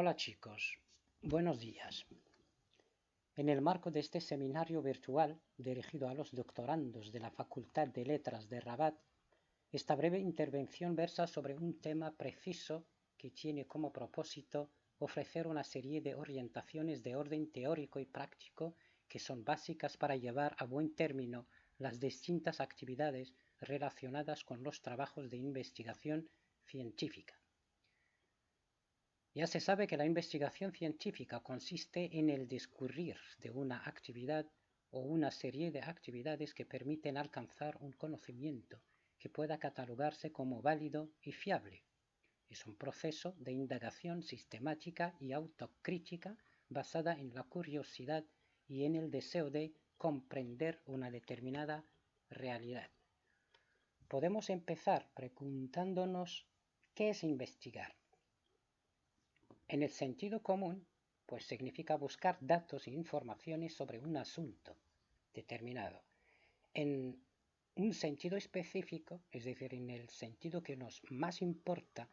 Hola chicos, buenos días. En el marco de este seminario virtual dirigido a los doctorandos de la Facultad de Letras de Rabat, esta breve intervención versa sobre un tema preciso que tiene como propósito ofrecer una serie de orientaciones de orden teórico y práctico que son básicas para llevar a buen término las distintas actividades relacionadas con los trabajos de investigación científica. Ya se sabe que la investigación científica consiste en el discurrir de una actividad o una serie de actividades que permiten alcanzar un conocimiento que pueda catalogarse como válido y fiable. Es un proceso de indagación sistemática y autocrítica basada en la curiosidad y en el deseo de comprender una determinada realidad. Podemos empezar preguntándonos ¿qué es investigar? En el sentido común, pues significa buscar datos e informaciones sobre un asunto determinado. En un sentido específico, es decir, en el sentido que nos más importa,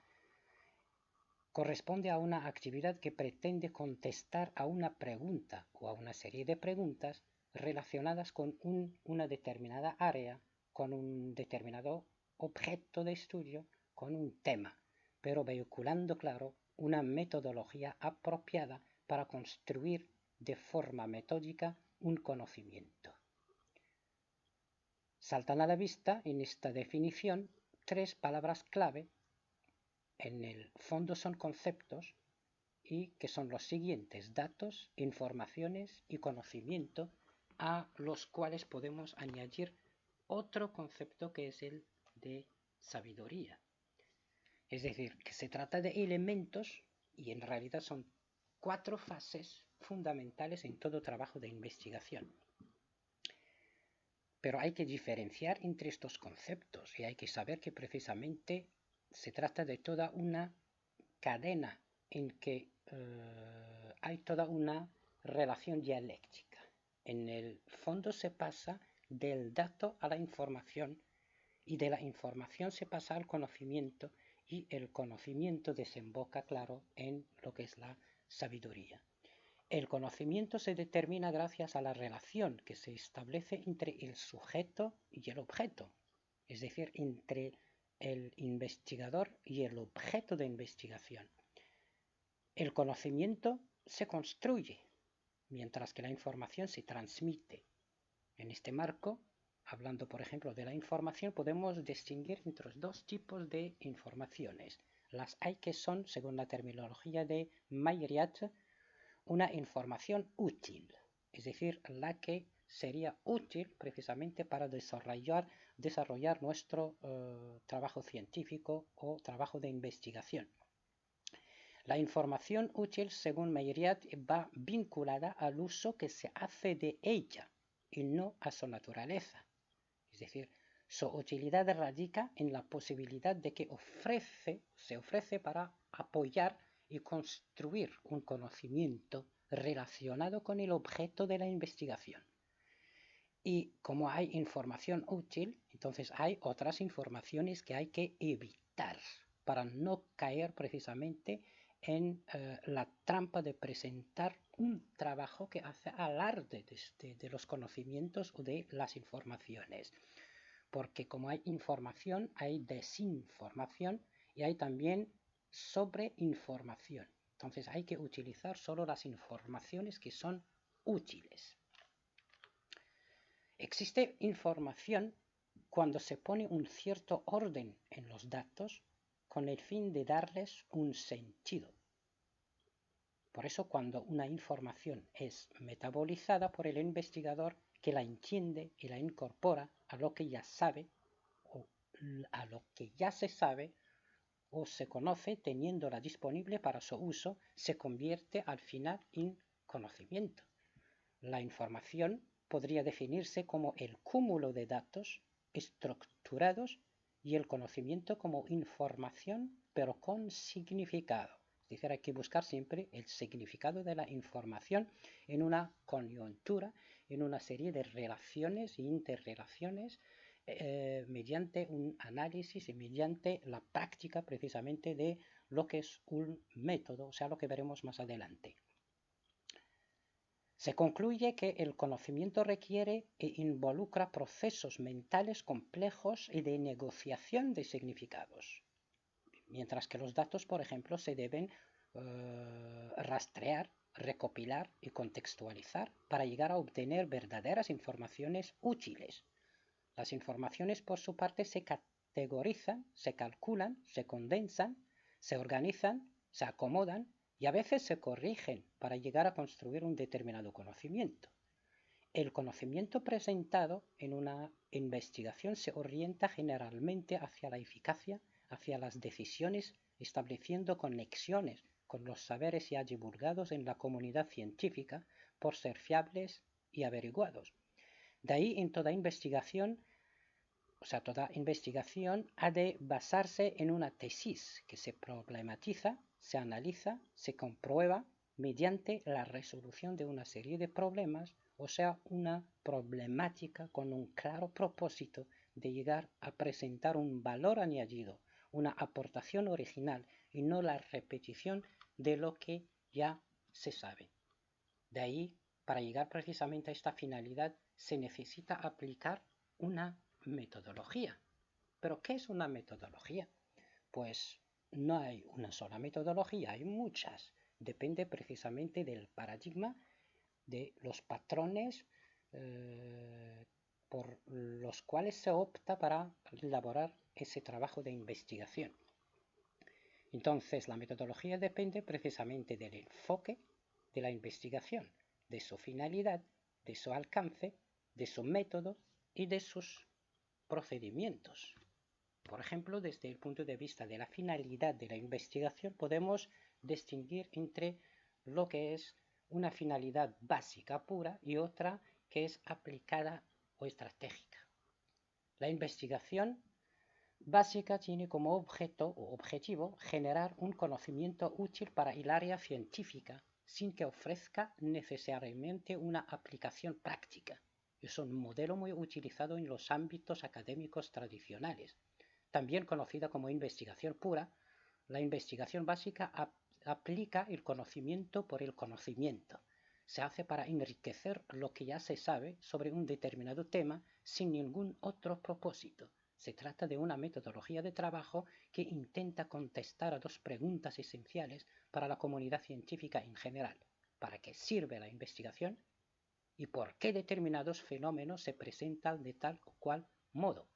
corresponde a una actividad que pretende contestar a una pregunta o a una serie de preguntas relacionadas con una determinada área, con un determinado objeto de estudio, con un tema, pero vehiculando, claro, una metodología apropiada para construir de forma metódica un conocimiento. Saltan a la vista en esta definición tres palabras clave. En el fondo son conceptos y que son los siguientes: datos, informaciones y conocimiento, a los cuales podemos añadir otro concepto que es el de sabiduría. Es decir, que se trata de elementos y en realidad son 4 fases fundamentales en todo trabajo de investigación. Pero hay que diferenciar entre estos conceptos y hay que saber que precisamente se trata de toda una cadena en que hay toda una relación dialéctica. En el fondo se pasa del dato a la información y de la información se pasa al conocimiento y el conocimiento desemboca, claro, en lo que es la sabiduría. El conocimiento se determina gracias a la relación que se establece entre el sujeto y el objeto, es decir, entre el investigador y el objeto de investigación. El conocimiento se construye, mientras que la información se transmite. En este marco, hablando por ejemplo de la información, podemos distinguir entre dos tipos de informaciones. Las hay que son, según la terminología de Mayriat, una información útil, es decir, la que sería útil precisamente para desarrollar nuestro trabajo científico o trabajo de investigación. La información útil, según Mayriat, va vinculada al uso que se hace de ella y no a su naturaleza. Es decir, su utilidad radica en la posibilidad de que se ofrece para apoyar y construir un conocimiento relacionado con el objeto de la investigación. Y como hay información útil, entonces hay otras informaciones que hay que evitar para no caer precisamente en la trampa de presentar un trabajo que hace alarde de los conocimientos o de las informaciones. Porque como hay información, hay desinformación y hay también sobreinformación. Entonces hay que utilizar solo las informaciones que son útiles. Existe información cuando se pone un cierto orden en los datos con el fin de darles un sentido. Por eso cuando una información es metabolizada por el investigador que la entiende y la incorpora a lo que ya sabe o a lo que ya se sabe o se conoce teniéndola disponible para su uso, se convierte al final en conocimiento. La información podría definirse como el cúmulo de datos estructurados y el conocimiento como información pero con significado. Es decir, hay que buscar siempre el significado de la información en una coyuntura, en una serie de relaciones e interrelaciones mediante un análisis y mediante la práctica precisamente de lo que es un método, o sea, lo que veremos más adelante. Se concluye que el conocimiento requiere e involucra procesos mentales complejos y de negociación de significados, mientras que los datos, por ejemplo, se deben rastrear, recopilar y contextualizar para llegar a obtener verdaderas informaciones útiles. Las informaciones, por su parte, se categorizan, se calculan, se condensan, se organizan, se acomodan y a veces se corrigen para llegar a construir un determinado conocimiento. El conocimiento presentado en una investigación se orienta generalmente hacia la eficacia, hacia las decisiones, estableciendo conexiones con los saberes ya divulgados en la comunidad científica por ser fiables y averiguados. De ahí en toda investigación ha de basarse en una tesis que se problematiza, se analiza, se comprueba mediante la resolución de una serie de problemas, o sea, una problemática con un claro propósito de llegar a presentar un valor añadido, una aportación original y no la repetición de lo que ya se sabe. De ahí, para llegar precisamente a esta finalidad, se necesita aplicar una metodología. ¿Pero qué es una metodología? Pues no hay una sola metodología, hay muchas. Depende precisamente del paradigma, de los patrones por los cuales se opta para elaborar ese trabajo de investigación. Entonces, la metodología depende precisamente del enfoque de la investigación, de su finalidad, de su alcance, de su método y de sus procedimientos. Por ejemplo, desde el punto de vista de la finalidad de la investigación, podemos distinguir entre lo que es una finalidad básica pura y otra que es aplicada o estratégica. La investigación básica tiene como objeto o objetivo generar un conocimiento útil para el área científica sin que ofrezca necesariamente una aplicación práctica. Es un modelo muy utilizado en los ámbitos académicos tradicionales. También conocida como investigación pura, la investigación básica aplica el conocimiento por el conocimiento. Se hace para enriquecer lo que ya se sabe sobre un determinado tema sin ningún otro propósito. Se trata de una metodología de trabajo que intenta contestar a dos preguntas esenciales para la comunidad científica en general. ¿Para qué sirve la investigación? ¿Y por qué determinados fenómenos se presentan de tal o cual modo?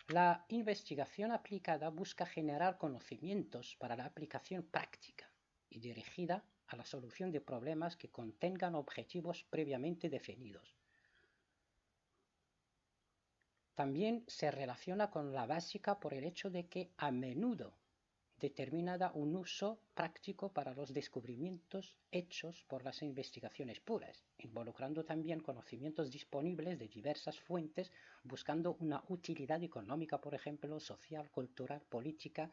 La investigación aplicada busca generar conocimientos para la aplicación práctica y dirigida a la solución de problemas que contengan objetivos previamente definidos. También se relaciona con la básica por el hecho de que a menudo determina un uso práctico para los descubrimientos hechos por las investigaciones puras, involucrando también conocimientos disponibles de diversas fuentes, buscando una utilidad económica, por ejemplo, social, cultural, política,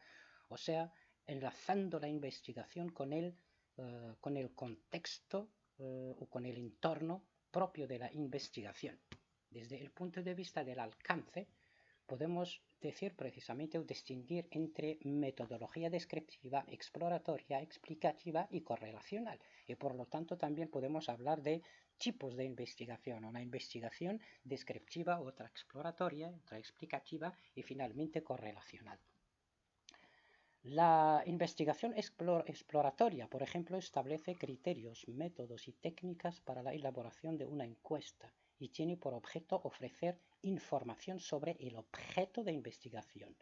o sea, enlazando la investigación con el contexto o con el entorno propio de la investigación. Desde el punto de vista del alcance, podemos decir precisamente o distinguir entre metodología descriptiva, exploratoria, explicativa y correlacional. Y por lo tanto también podemos hablar de tipos de investigación, una investigación descriptiva, otra exploratoria, otra explicativa y finalmente correlacional. La investigación exploratoria, por ejemplo, establece criterios, métodos y técnicas para la elaboración de una encuesta y tiene por objeto ofrecer información sobre el objeto de investigación.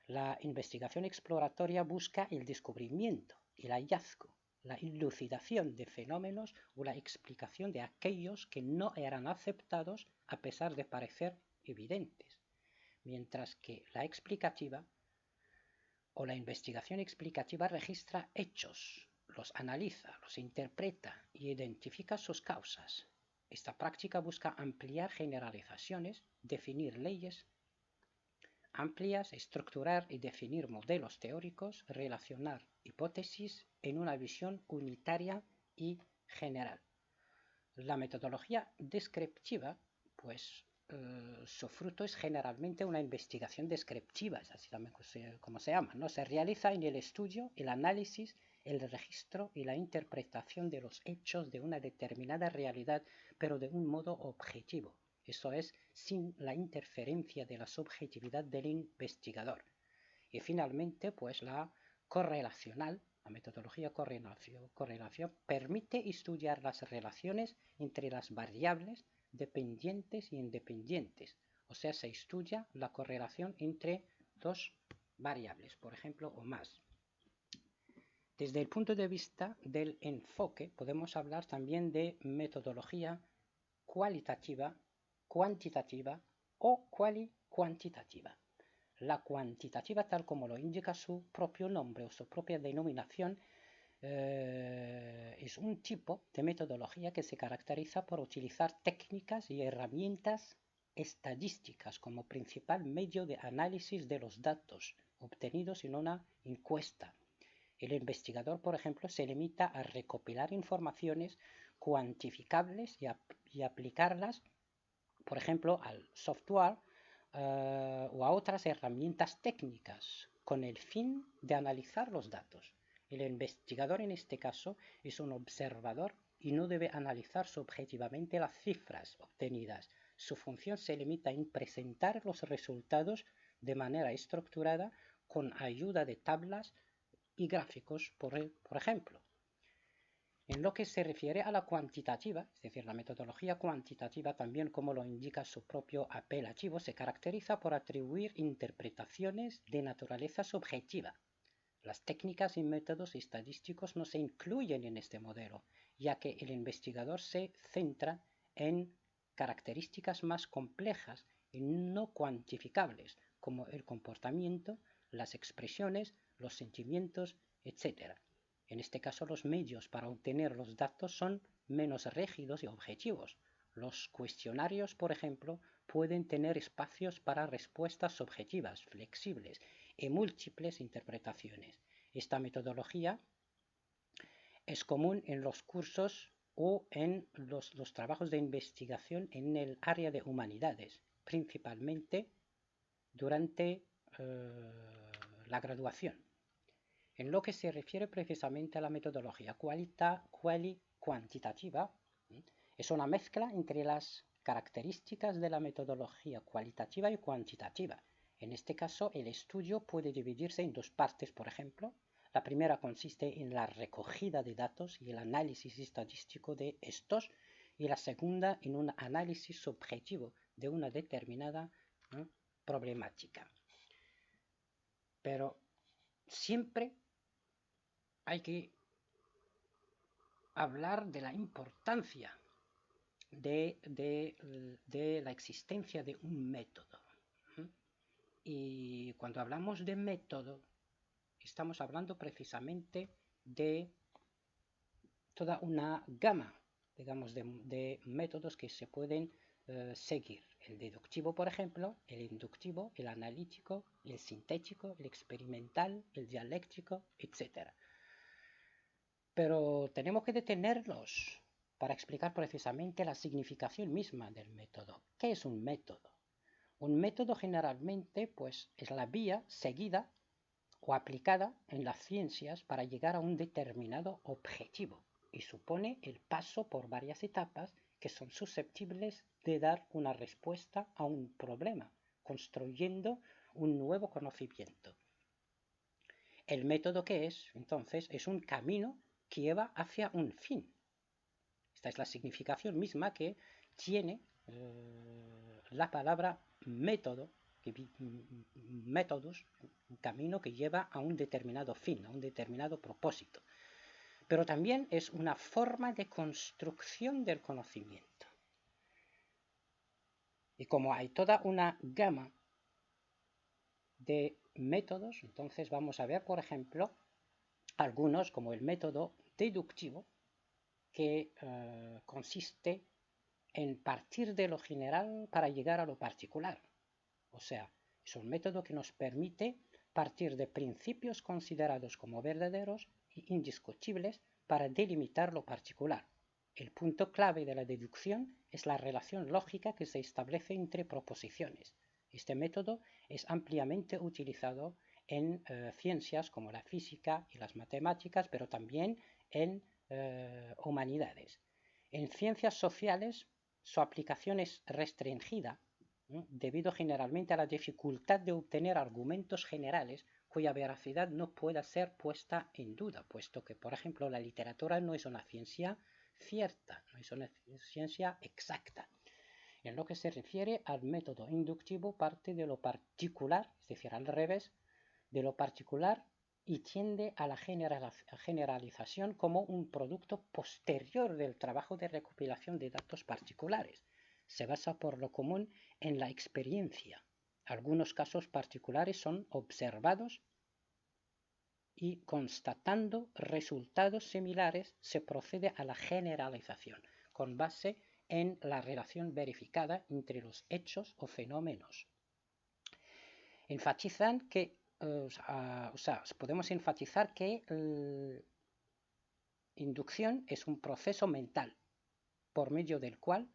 La investigación exploratoria busca el descubrimiento, el hallazgo, la elucidación de fenómenos o la explicación de aquellos que no eran aceptados a pesar de parecer evidentes, mientras que la explicativa o la investigación explicativa registra hechos, los analiza, los interpreta y identifica sus causas. Esta práctica busca ampliar generalizaciones, definir leyes amplias, estructurar y definir modelos teóricos, relacionar hipótesis en una visión unitaria y general. La metodología descriptiva, pues su fruto es generalmente una investigación descriptiva, es así también como se llama, ¿no? Se realiza en el estudio, el análisis, el registro y la interpretación de los hechos de una determinada realidad, pero de un modo objetivo. Eso es, sin la interferencia de la subjetividad del investigador. Y finalmente, pues la correlacional, la metodología correlación permite estudiar las relaciones entre las variables dependientes y independientes. O sea, se estudia la correlación entre dos variables, por ejemplo, o más. Desde el punto de vista del enfoque, podemos hablar también de metodología cualitativa, cuantitativa o cuantitativa. La cuantitativa, tal como lo indica su propio nombre o su propia denominación, es un tipo de metodología que se caracteriza por utilizar técnicas y herramientas estadísticas como principal medio de análisis de los datos obtenidos en una encuesta. El investigador, por ejemplo, se limita a recopilar informaciones cuantificables y aplicarlas, por ejemplo, al software o a otras herramientas técnicas con el fin de analizar los datos. El investigador en este caso es un observador y no debe analizar subjetivamente las cifras obtenidas. Su función se limita en presentar los resultados de manera estructurada con ayuda de tablas y gráficos, por ejemplo. En lo que se refiere a la cuantitativa, es decir, la metodología cuantitativa, también como lo indica su propio apelativo, se caracteriza por atribuir interpretaciones de naturaleza subjetiva. Las técnicas y métodos estadísticos no se incluyen en este modelo, ya que el investigador se centra en características más complejas y no cuantificables, como el comportamiento, las expresiones, los sentimientos, etc. En este caso, los medios para obtener los datos son menos rígidos y objetivos. Los cuestionarios, por ejemplo, pueden tener espacios para respuestas subjetivas, flexibles y múltiples interpretaciones. Esta metodología es común en los cursos o en los trabajos de investigación en el área de humanidades, principalmente durante la graduación. En lo que se refiere precisamente a la metodología cuantitativa, es una mezcla entre las características de la metodología cualitativa y cuantitativa. En este caso, el estudio puede dividirse en dos partes, por ejemplo. La primera consiste en la recogida de datos y el análisis estadístico de estos, y la segunda en un análisis subjetivo de una determinada problemática. Pero siempre hay que hablar de la importancia de la existencia de un método. Y cuando hablamos de método, estamos hablando precisamente de toda una gama, digamos, de métodos que se pueden seguir. El deductivo, por ejemplo, el inductivo, el analítico, el sintético, el experimental, el dialéctico, etc. Pero tenemos que detenernos para explicar precisamente la significación misma del método. ¿Qué es un método? Un método generalmente pues, es la vía seguida o aplicada en las ciencias para llegar a un determinado objetivo y supone el paso por varias etapas que son susceptibles de dar una respuesta a un problema, construyendo un nuevo conocimiento. El método que es, entonces, es un camino que lleva hacia un fin. Esta es la significación misma que tiene la palabra método, métodos, un camino que lleva a un determinado fin, a un determinado propósito. Pero también es una forma de construcción del conocimiento. Y como hay toda una gama de métodos, entonces vamos a ver, por ejemplo, algunos como el método deductivo, que consiste en partir de lo general para llegar a lo particular. O sea, es un método que nos permite partir de principios considerados como verdaderos e indiscutibles para delimitar lo particular. El punto clave de la deducción es la relación lógica que se establece entre proposiciones. Este método es ampliamente utilizado en ciencias como la física y las matemáticas, pero también en humanidades. En ciencias sociales, su aplicación es restringida, debido generalmente a la dificultad de obtener argumentos generales cuya veracidad no pueda ser puesta en duda, puesto que, por ejemplo, la literatura no es una ciencia cierta, no es una ciencia exacta. En lo que se refiere al método inductivo, parte de lo particular, es decir, al revés, de lo particular y tiende a la generalización como un producto posterior del trabajo de recopilación de datos particulares. Se basa por lo común en la experiencia. Algunos casos particulares son observados y constatando resultados similares se procede a la generalización con base en la relación verificada entre los hechos o fenómenos. Enfatizan que, podemos enfatizar que inducción es un proceso mental por medio del cual,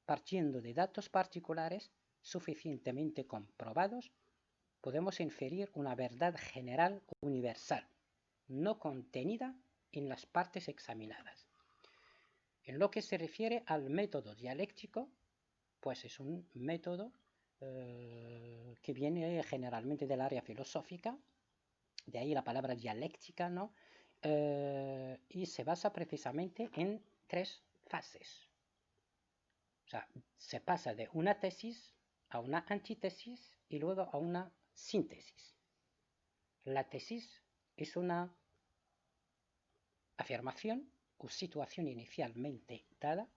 partiendo de datos particulares suficientemente comprobados, podemos inferir una verdad general universal, no contenida en las partes examinadas. En lo que se refiere al método dialéctico, pues es un método que viene generalmente del área filosófica, de ahí la palabra dialéctica, ¿no? Y se basa precisamente en 3 fases. O sea, se pasa de una tesis a una antítesis y luego a una síntesis. La tesis es una afirmación o situación inicialmente dada.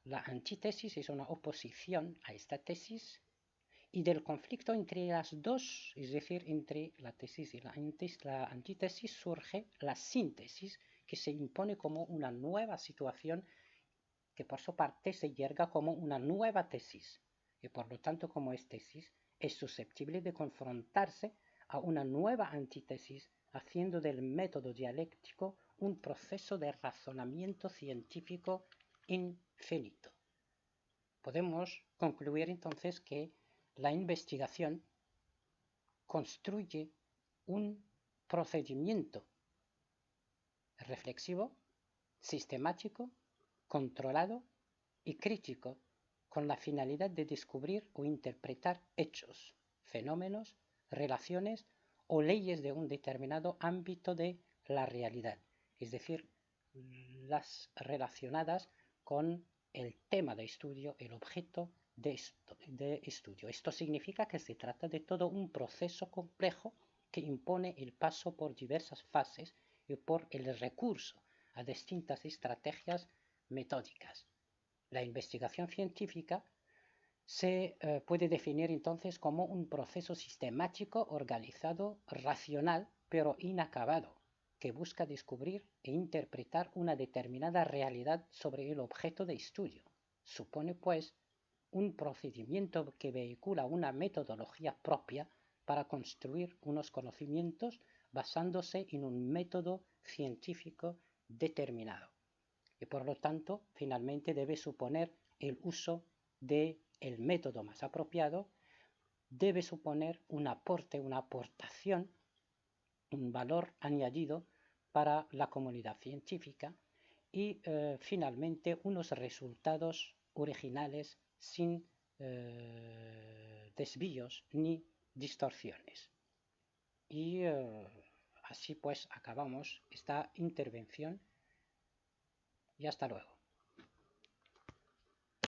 La antítesis es una oposición a esta tesis y del conflicto entre las dos, es decir, entre la tesis y la antítesis, surge la síntesis, que se impone como una nueva situación que por su parte se yerga como una nueva tesis y por lo tanto como es tesis es susceptible de confrontarse a una nueva antítesis, haciendo del método dialéctico un proceso de razonamiento científico infinito. Podemos concluir entonces que la investigación construye un procedimiento reflexivo, sistemático, controlado y crítico con la finalidad de descubrir o interpretar hechos, fenómenos, relaciones o leyes de un determinado ámbito de la realidad, es decir, las relacionadas con el tema de estudio, el objeto de estudio. Esto significa que se trata de todo un proceso complejo que impone el paso por diversas fases y por el recurso a distintas estrategias metódicas. La investigación científica se puede definir entonces como un proceso sistemático, organizado, racional, pero inacabado, que busca descubrir e interpretar una determinada realidad sobre el objeto de estudio. Supone, pues, un procedimiento que vehicula una metodología propia para construir unos conocimientos basándose en un método científico determinado. Y por lo tanto, finalmente debe suponer el uso del método más apropiado, debe suponer un aporte, una aportación, un valor añadido para la comunidad científica y finalmente unos resultados originales sin desvíos ni distorsiones. Y así pues acabamos esta intervención y hasta luego.